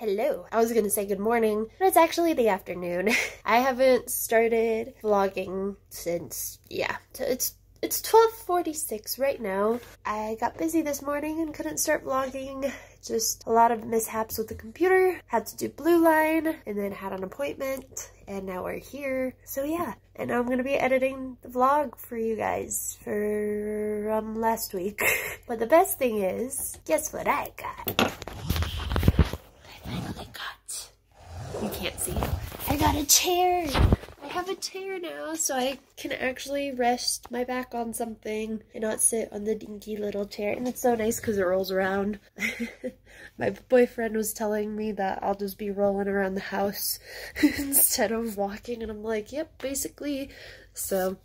Hello. I was gonna say good morning, but it's actually the afternoon. I haven't started vlogging since, so it's 12:46 right now. I got busy this morning and couldn't start vlogging. Just a lot of mishaps with the computer. Had to do blue line and then had an appointment and now we're here. So yeah, and now I'm gonna be editing the vlog for you guys for last week. But the best thing is, guess what I got? You can't see. I got a chair. I have a chair now, so I can actually rest my back on something and not sit on the dinky little chair. And it's so nice because it rolls around. My boyfriend was telling me that I'll just be rolling around the house instead of walking, and I'm like, yep, basically. So,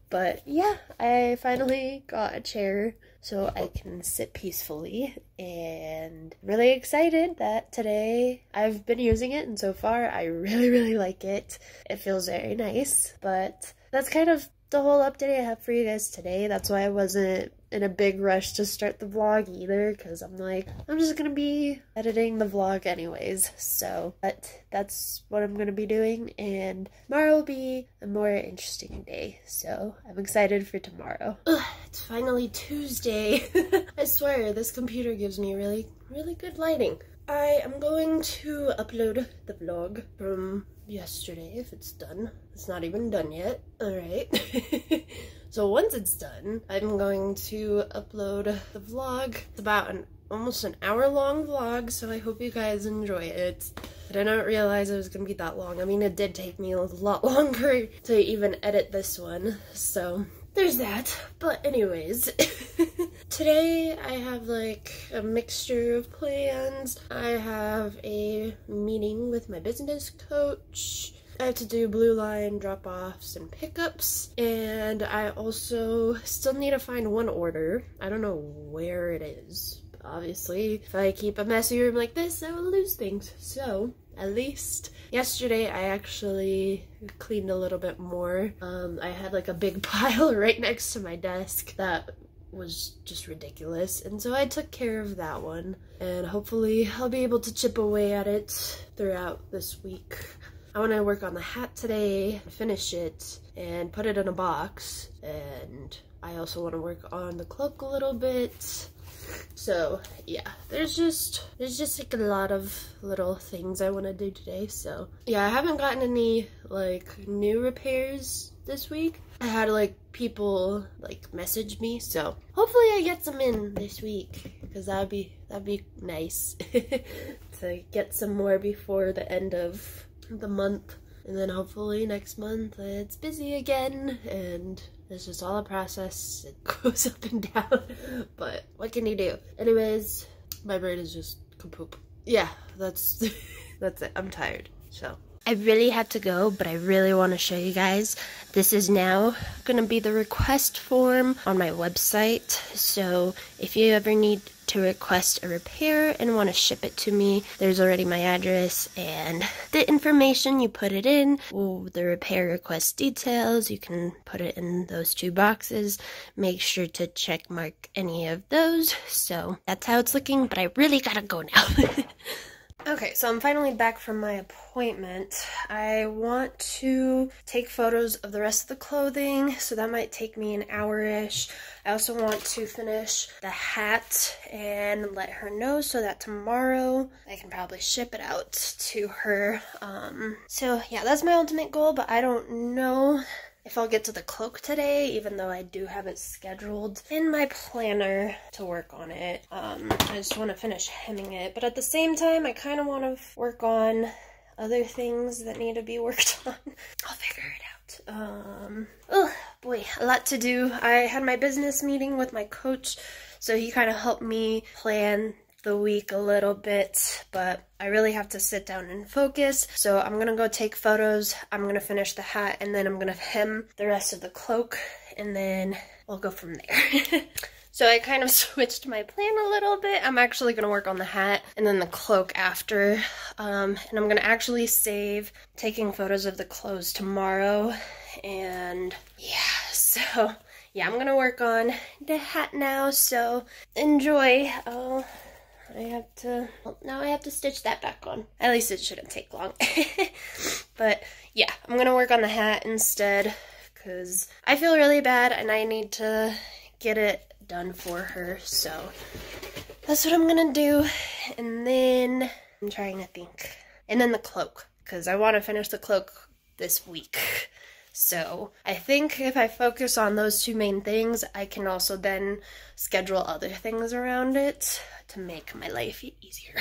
but yeah, I finally got a chair so I can sit peacefully, and really excited that today I've been using it, and so far I really like it. It feels very nice, but that's kind of the whole update I have for you guys today. That's why I wasn't in a big rush to start the vlog either, because I'm like, I'm just gonna be editing the vlog anyways. So, but that's what I'm gonna be doing, and tomorrow will be a more interesting day, so I'm excited for tomorrow. Ugh, it's finally Tuesday. I swear, this computer gives me really good lighting. I am going to upload the vlog from yesterday if it's done. It's not even done yet. Alright. So once it's done, I'm going to upload the vlog. It's about almost an hour-long vlog, so I hope you guys enjoy it. I did not realize it was going to be that long. I mean, it did take me a lot longer to even edit this one, so there's that. But anyways, today I have like a mixture of plans. I have a meeting with my business coach. I have to do blue line drop-offs and pickups, and I also still need to find one order. I don't know where it is. Obviously, if I keep a messy room like this, I will lose things. So, at least yesterday I actually cleaned a little bit more. I had like a big pile right next to my desk that was just ridiculous, and so I took care of that one, and hopefully I'll be able to chip away at it throughout this week. I want to work on the hat today, finish it, and put it in a box, and I also want to work on the cloak a little bit. So yeah, there's just like a lot of little things I want to do today. So yeah, I haven't gotten any like new repairs this week. I had like people like message me, so hopefully I get some in this week, because that'd be nice to get some more before the end of the month, and then hopefully next month it's busy again, and it's just all a process. It goes up and down, but what can you do? Anyways, my brain is just kapoop. Yeah, that's it. I'm tired, so I really have to go, but I really want to show you guys. This is now gonna be the request form on my website, so if you ever need to request a repair and want to ship it to me, there's already my address and the information. You put it in, the repair request details, you can put it in those two boxes. Make sure to check mark any of those. So that's how it's looking, but I really gotta go now. Okay, so I'm finally back from my appointment. I want to take photos of the rest of the clothing, so that might take me an hour-ish. I also want to finish the hat and let her know so that tomorrow I can probably ship it out to her. So yeah, that's my ultimate goal, but I don't know if I'll get to the cloak today, even though I do have it scheduled in my planner to work on it. I just want to finish hemming it, but at the same time, I kind of want to work on other things that need to be worked on. I'll figure it out. Oh boy, a lot to do. I had my business meeting with my coach, so he kind of helped me plan the week a little bit, but I really have to sit down and focus. So I'm gonna go take photos, I'm gonna finish the hat, and then I'm gonna hem the rest of the cloak, and then we'll go from there. So I kind of switched my plan a little bit. I'm actually gonna work on the hat and then the cloak after, and I'm gonna actually save taking photos of the clothes tomorrow. And yeah, so yeah, I'm gonna work on the hat now, so enjoy. well, now I have to stitch that back on. At least it shouldn't take long. But yeah, I'm gonna work on the hat instead because I feel really bad and I need to get it done for her. So that's what I'm gonna do. And then I'm trying to think. And then the cloak, because I want to finish the cloak this week. So I think if I focus on those two main things, I can also then schedule other things around it to make my life easier.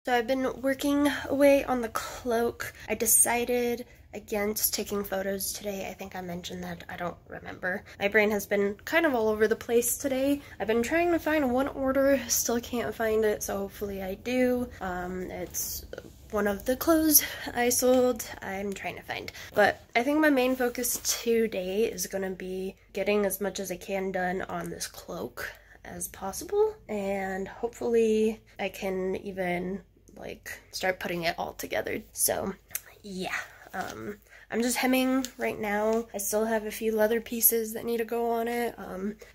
So I've been working away on the cloak. I decided against taking photos today. I think I mentioned that. I don't remember. My brain has been kind of all over the place today. I've been trying to find one order, still can't find it, so hopefully I do. It's one of the clothes I sold. I'm trying to find. But I think my main focus today is going to be getting as much as I can done on this cloak as possible, and hopefully I can even like start putting it all together. So yeah, I'm just hemming right now. I still have a few leather pieces that need to go on it.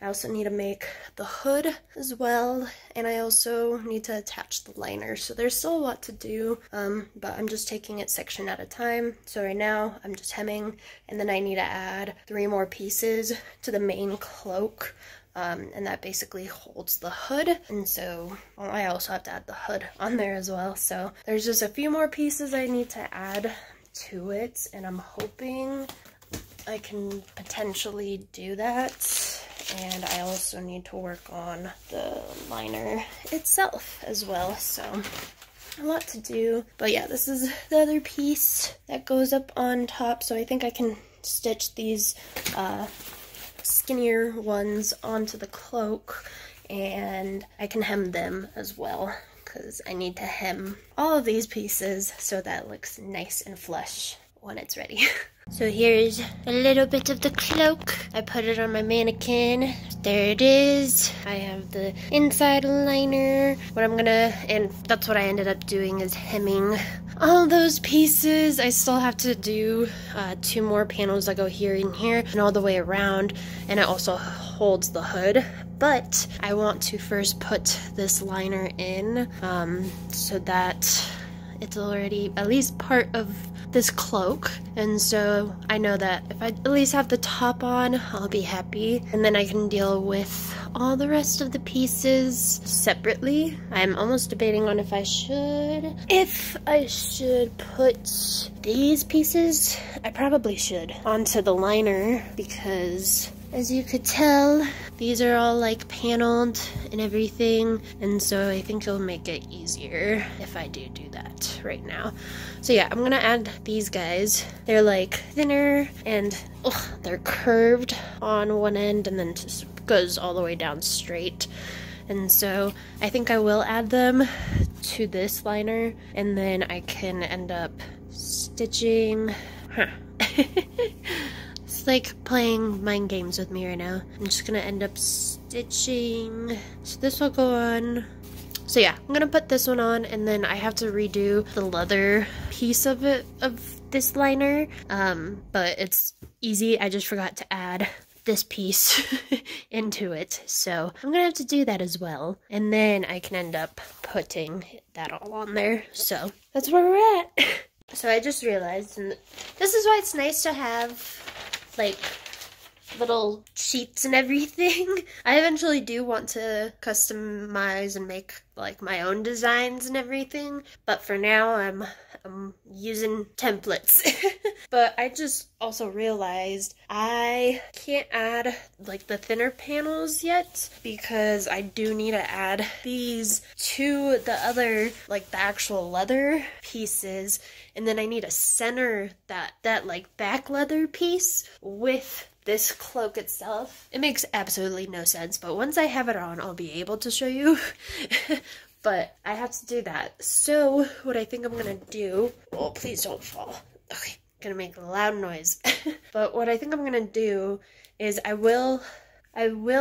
I also need to make the hood as well, and I also need to attach the liner. So there's still a lot to do, but I'm just taking it section at a time. So right now I'm just hemming, and then I need to add 3 more pieces to the main cloak. And that basically holds the hood, and so I also have to add the hood on there as well. So there's just a few more pieces I need to add to it, and I'm hoping I can potentially do that. And I also need to work on the liner itself as well, so a lot to do. But yeah, this is the other piece that goes up on top, so I think I can stitch these skinnier ones onto the cloak, and I can hem them as well because I need to hem all of these pieces so that it looks nice and flush when it's ready. So here's a little bit of the cloak. I put it on my mannequin. There it is. I have the inside liner. And that's what I ended up doing, is hemming all those pieces. I still have to do 2 more panels that go here and here and all the way around, and it also holds the hood. But I want to first put this liner in so that it's already at least part of this cloak, and so I know that if I at least have the top on, I'll be happy, and then I can deal with all the rest of the pieces separately. I'm almost debating on if I should put these pieces, I probably should, onto the liner, because as you could tell, these are all like paneled and everything, and so I think it'll make it easier if I do that right now. So yeah, I'm gonna add these guys. They're like thinner, and they're curved on one end and then just goes all the way down straight. And so I think I will add them to this liner, and then I can end up stitching. It's like playing mind games with me right now. I'm just gonna end up stitching. So this will go on. So yeah, I'm gonna put this one on, and then I have to redo the leather piece of this liner. But it's easy. I just forgot to add this piece into it. So I'm gonna have to do that as well. And then I can end up putting that all on there. So that's where we're at. So I just realized, and this is why it's nice to have like little sheets and everything. I eventually do want to customize and make like my own designs and everything, but for now I'm using templates. But I just also realized I can't add like the thinner panels yet because I do need to add these to the other, like the actual leather pieces, and then I need to center that like back leather piece with this cloak itself. It makes absolutely no sense, but once I have it on, I'll be able to show you. But I have to do that. So what I think I'm gonna do, oh, please don't fall. Okay, gonna make a loud noise. But what I think I'm gonna do is I will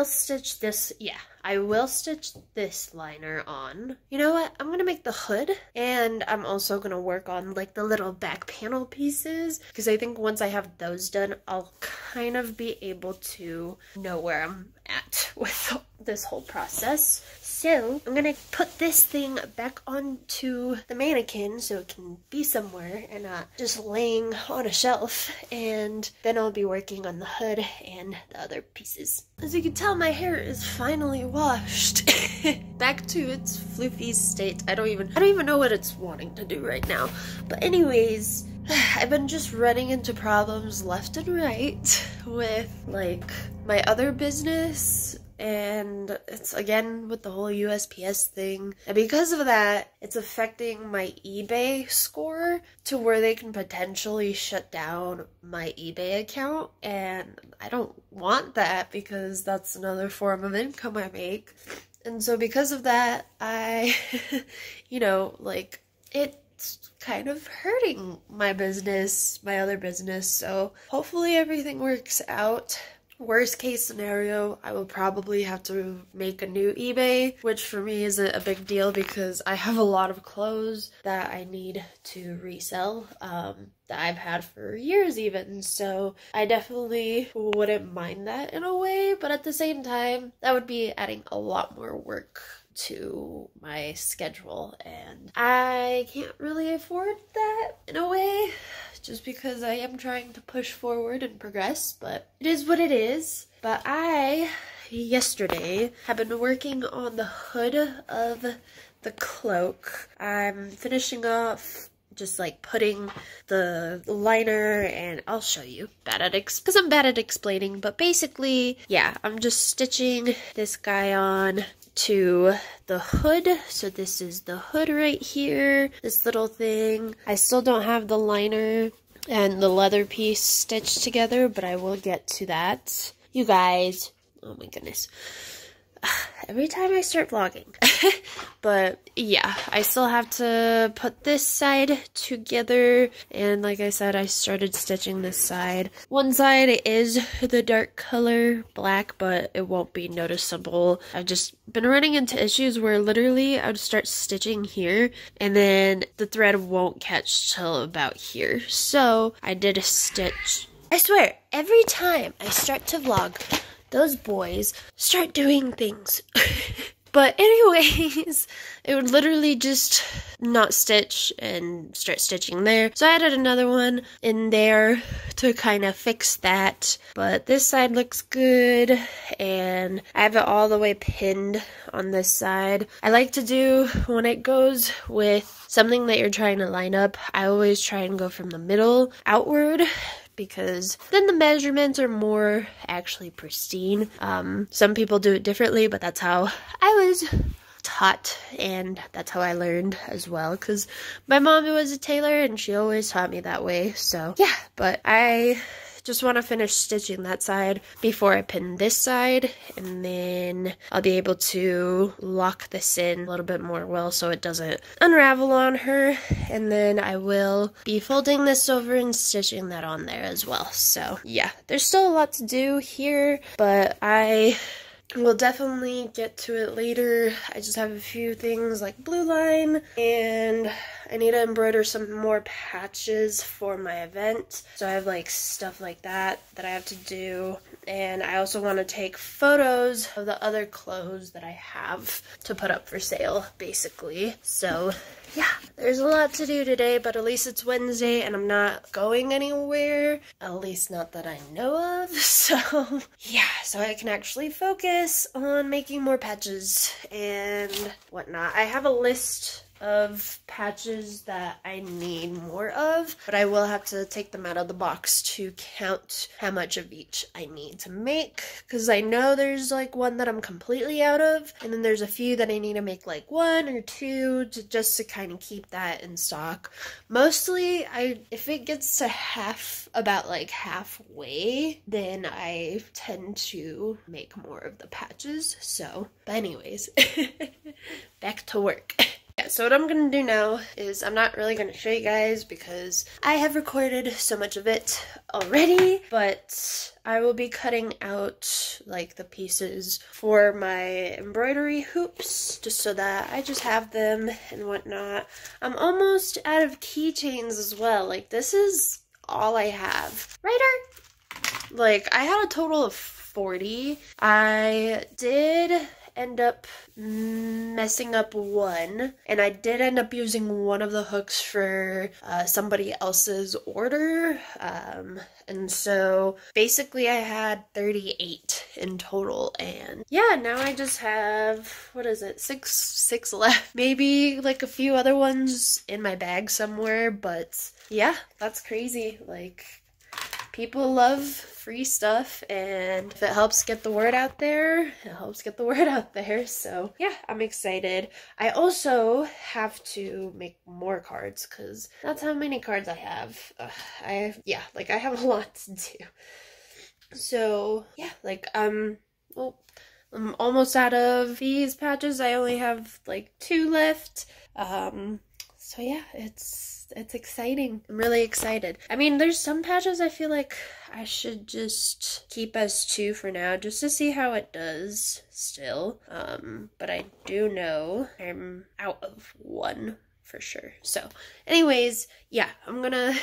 stitch this, yeah, I will stitch this liner on. You know what? I'm gonna make the hood, and I'm also gonna work on like the little back panel pieces, because I think once I have those done, I'll kind of be able to know where I'm at with this whole process. So I'm gonna put this thing back onto the mannequin so it can be somewhere and not just laying on a shelf, and then I'll be working on the hood and the other pieces. As you can tell, my hair is finally washed. Back to its floofy state. I don't even know what it's wanting to do right now. But anyways, I've been just running into problems left and right with like my other business, and it's again with the whole USPS thing, and because of that, it's affecting my eBay score to where they can potentially shut down my eBay account, and I don't want that because that's another form of income I make. And so because of that, I you know, like, it's kind of hurting my business, my other business, so hopefully everything works out. Worst case scenario, I will probably have to make a new eBay, which for me isn't a big deal because I have a lot of clothes that I need to resell that I've had for years even, so I definitely wouldn't mind that in a way, but at the same time, that would be adding a lot more work to my schedule, and I can't really afford that in a way, just because I am trying to push forward and progress, but it is what it is. But I, yesterday, have been working on the hood of the cloak. I'm finishing off just like putting the liner, and I'll show you, because I'm bad at explaining, but basically, yeah, I'm just stitching this guy on to the hood. So this is the hood right here, this little thing. I still don't have the liner and the leather piece stitched together, but I will get to that. You guys, oh my goodness, every time I start vlogging. But yeah, I still have to put this side together, and like I said, I started stitching this side. One side is the dark color black, but it won't be noticeable. I've just been running into issues where literally I would start stitching here and then the thread won't catch till about here. So I did a stitch. I swear, every time I start to vlog, those boys start doing things. But anyways, it would literally just not stitch and start stitching there. So I added another one in there to kind of fix that. But this side looks good, and I have it all the way pinned on this side. I like to do, when it goes with something that you're trying to line up, I always try and go from the middle outward, because then the measurements are more actually pristine. Some people do it differently, but that's how I was taught, and that's how I learned as well, because my mom was a tailor and she always taught me that way. So yeah, but I just want to finish stitching that side before I pin this side, and then I'll be able to lock this in a little bit more well so it doesn't unravel on her, and then I will be folding this over and stitching that on there as well. So yeah, there's still a lot to do here, but I will definitely get to it later. I just have a few things like blue line, and I need to embroider some more patches for my event. So I have like stuff like that I have to do. And I also want to take photos of the other clothes that I have to put up for sale, basically. So yeah, there's a lot to do today, but at least it's Wednesday and I'm not going anywhere. At least not that I know of. So yeah, so I can actually focus on making more patches and whatnot. I have a list of patches that I need more of, but I will have to take them out of the box to count how much of each I need to make, because I know there's like one that I'm completely out of, and then there's a few that I need to make like 1 or 2 just to kind of keep that in stock. Mostly, if it gets to about like halfway, then I tend to make more of the patches. So, but anyways, back to work. Yeah, so what I'm going to do now is I'm not really going to show you guys because I have recorded so much of it already, but I will be cutting out like the pieces for my embroidery hoops just so that I just have them and whatnot. I'm almost out of keychains as well. Like, this is all I have. Right? Like, I had a total of 40. I did end up messing up one, and I did end up using one of the hooks for somebody else's order, and so basically I had 38 in total, and yeah, now I just have, what is it, six left, maybe like a few other ones in my bag somewhere, but yeah, that's crazy. Like, people love free stuff, and if it helps get the word out there, it helps get the word out there. So yeah, I'm excited. I also have to make more cards because that's how many cards I have. I have a lot to do. So yeah, like well, I'm almost out of these patches. I only have like 2 left. So yeah, it's exciting. I'm really excited. I mean, there's some patches I feel like I should just keep as 2 for now, just to see how it does still. But I do know I'm out of 1 for sure. So anyways, yeah, I'm gonna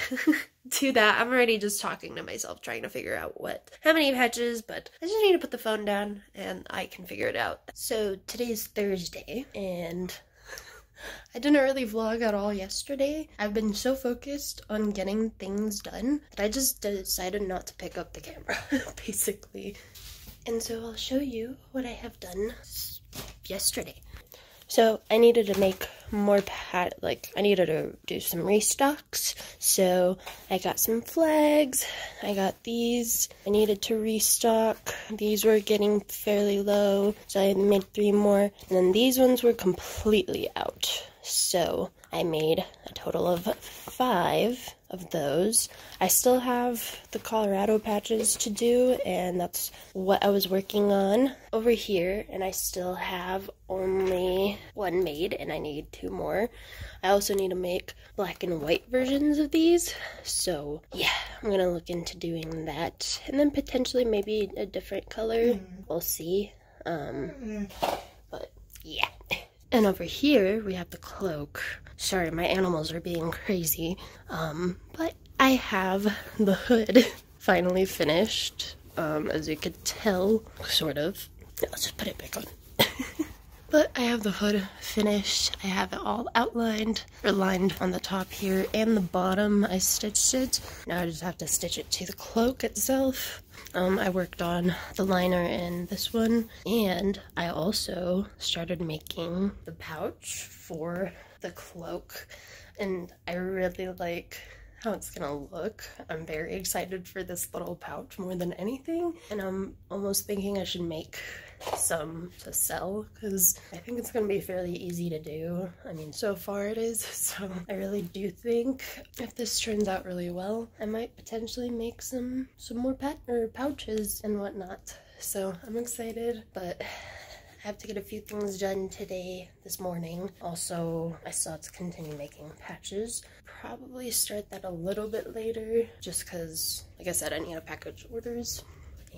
do that. I'm already just talking to myself, trying to figure out how many patches, but I just need to put the phone down and I can figure it out. So today's Thursday, and I didn't really vlog at all yesterday. I've been so focused on getting things done that I just decided not to pick up the camera, basically. And so I'll show you what I have done yesterday. So I needed to make more I needed to do some restocks. So I got some flags. I got these. I needed to restock. These were getting fairly low, so I made 3 more. And then these ones were completely out. So I made a total of 5 of those. I still have the Colorado patches to do, and that's what I was working on over here, and I still have only 1 made, and I need 2 more. I also need to make black and white versions of these, so yeah, I'm gonna look into doing that, and then potentially maybe a different color. We'll see. But yeah. And over here, we have the cloak. Sorry, my animals are being crazy. But I have the hood finally finished, as you could tell, sort of. Let's just put it back on. But I have the hood finished. I have it all outlined, or lined on the top here, and the bottom I stitched it. Now I just have to stitch it to the cloak itself. I worked on the liner in this one, and I also started making the pouch for the cloak, and I really like how it's gonna look. I'm very excited for this little pouch more than anything, and I'm almost thinking I should make some to sell because I think it's gonna be fairly easy to do. I mean, so far it is, so I really do think if this turns out really well, I might potentially make some more pouches and whatnot. So I'm excited, but I have to get a few things done this morning. Also, I still have to continue making patches. Probably start that a little bit later, just because, like I said, I need to package orders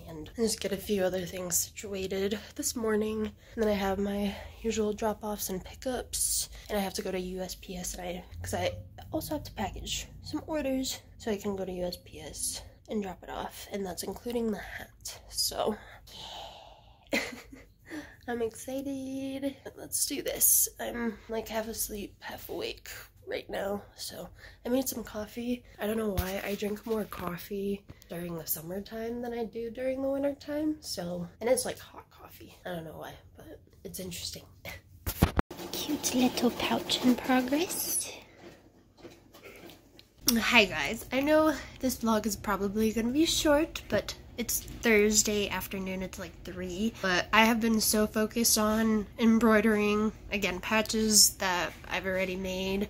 and just get a few other things situated this morning. And then I have my usual drop-offs and pickups, and I have to go to USPS, because I also have to package some orders, so I can go to USPS and drop it off, and that's including the hat. So, yeah. I'm excited. Let's do this. I'm like half asleep, half awake right now. So I made some coffee. I don't know why I drink more coffee during the summertime than I do during the wintertime. So, and it's like hot coffee. I don't know why, but it's interesting. Cute little pouch in progress. Hi guys, I know this vlog is probably gonna be short, but it's Thursday afternoon, it's like 3, but I have been so focused on embroidering, again, patches that I've already made,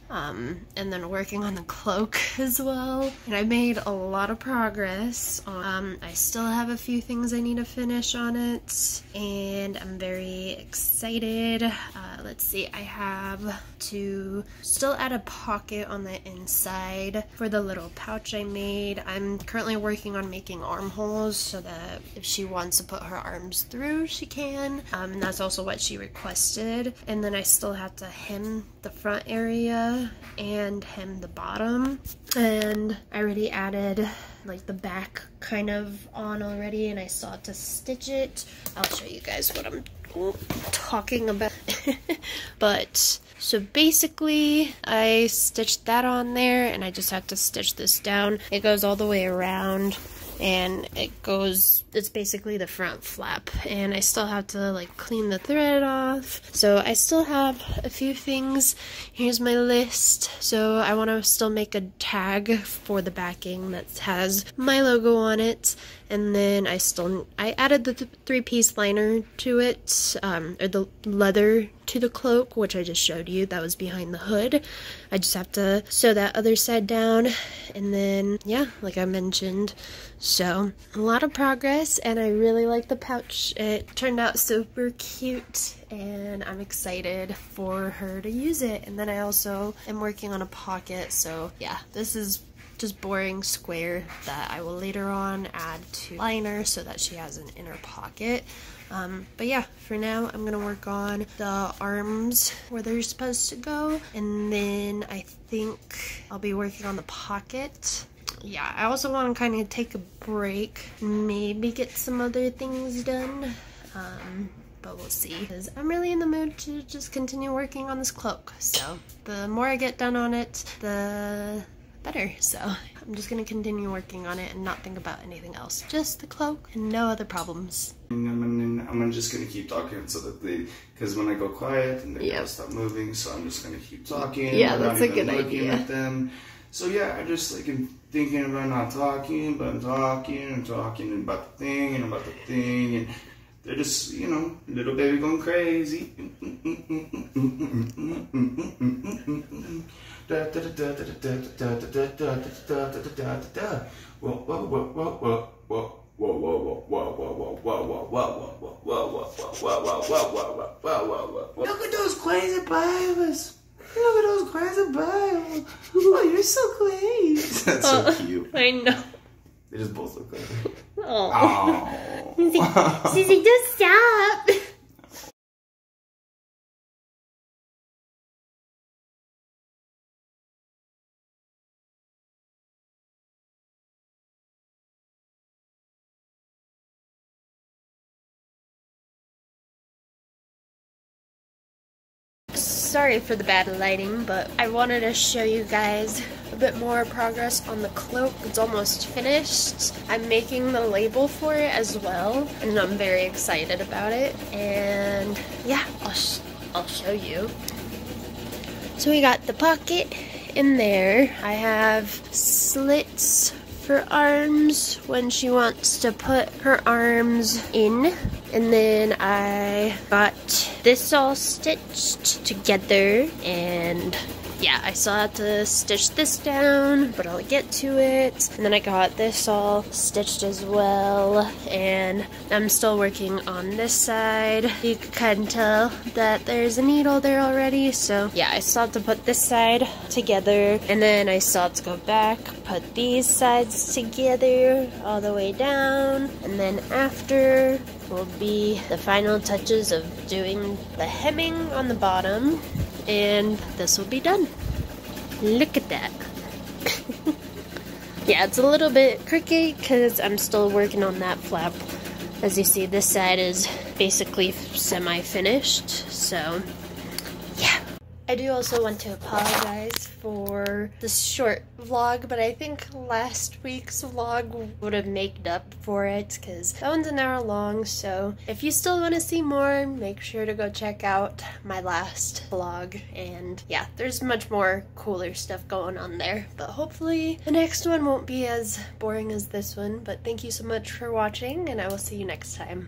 and then working on the cloak as well, and I made a lot of progress. I still have a few things I need to finish on it, and I'm very excited. Let's see, I have to still add a pocket on the inside for the little pouch I made. I'm currently working on making armholes so that if she wants to put her arms through, she can. And that's also what she requested. And then I still have to hem the front area and hem the bottom. And I already added like the back kind of on already, and I still have to stitch it. I'll show you guys what I'm talking about. But so basically I stitched that on there, and I just have to stitch this down. It goes all the way around, and it's basically the front flap, and I still have to like clean the thread off. So I still have a few things. Here's my list. So I want to still make a tag for the backing that has my logo on it, and then I added the 3-piece liner to it, or the leather to the cloak, which I just showed you. That was behind the hood. I just have to sew that other side down, and then yeah, like I mentioned. So a lot of progress, and I really like the pouch. It turned out super cute, and I'm excited for her to use it. And then I also am working on a pocket, so yeah, this is just boring square that I will later on add to liner so that she has an inner pocket. But yeah, for now I'm gonna work on the arms where they're supposed to go, and then I think I'll be working on the pocket. Yeah, I also want to kind of take a break, maybe get some other things done, but we'll see, because I'm really in the mood to just continue working on this cloak. So the more I get done on it, the better. So I'm just gonna continue working on it and not think about anything else, just the cloak and no other problems. I'm just gonna keep talking so that because when I go quiet and they gotta stop moving, so I'm just gonna keep talking. Yeah, that's a good idea. At them. So yeah, I just like am thinking about not talking, but talking about the thing and about the thing, and they're just, you know, little baby going crazy. Look at those crazy babies. Look at those crazy babies. Oh, you're so crazy. That's so cute. I know. They just both look crazy. Oh. Susie, just stop. Sorry for the bad lighting, but I wanted to show you guys a bit more progress on the cloak. It's almost finished. I'm making the label for it as well, and I'm very excited about it. And yeah, I'll show you. So we got the pocket in there. I have slits for arms when she wants to put her arms in. And then I got this all stitched together, and yeah, I still have to stitch this down, but I'll get to it. And then I got this all stitched as well, and I'm still working on this side. You can kind of tell that there's a needle there already, so yeah, I still have to put this side together, and then I still have to go back, put these sides together all the way down, and then after will be the final touches of doing the hemming on the bottom, and this will be done. Look at that. Yeah, it's a little bit crooked because I'm still working on that flap As you see, this side is basically semi-finished, so yeah. I do also want to apologize for this short vlog, but I think last week's vlog would have made up for it because that one's an hour long. So if you still want to see more, make sure to go check out my last vlog. And yeah, there's much more cooler stuff going on there, but hopefully the next one won't be as boring as this one. But thank you so much for watching, and I will see you next time.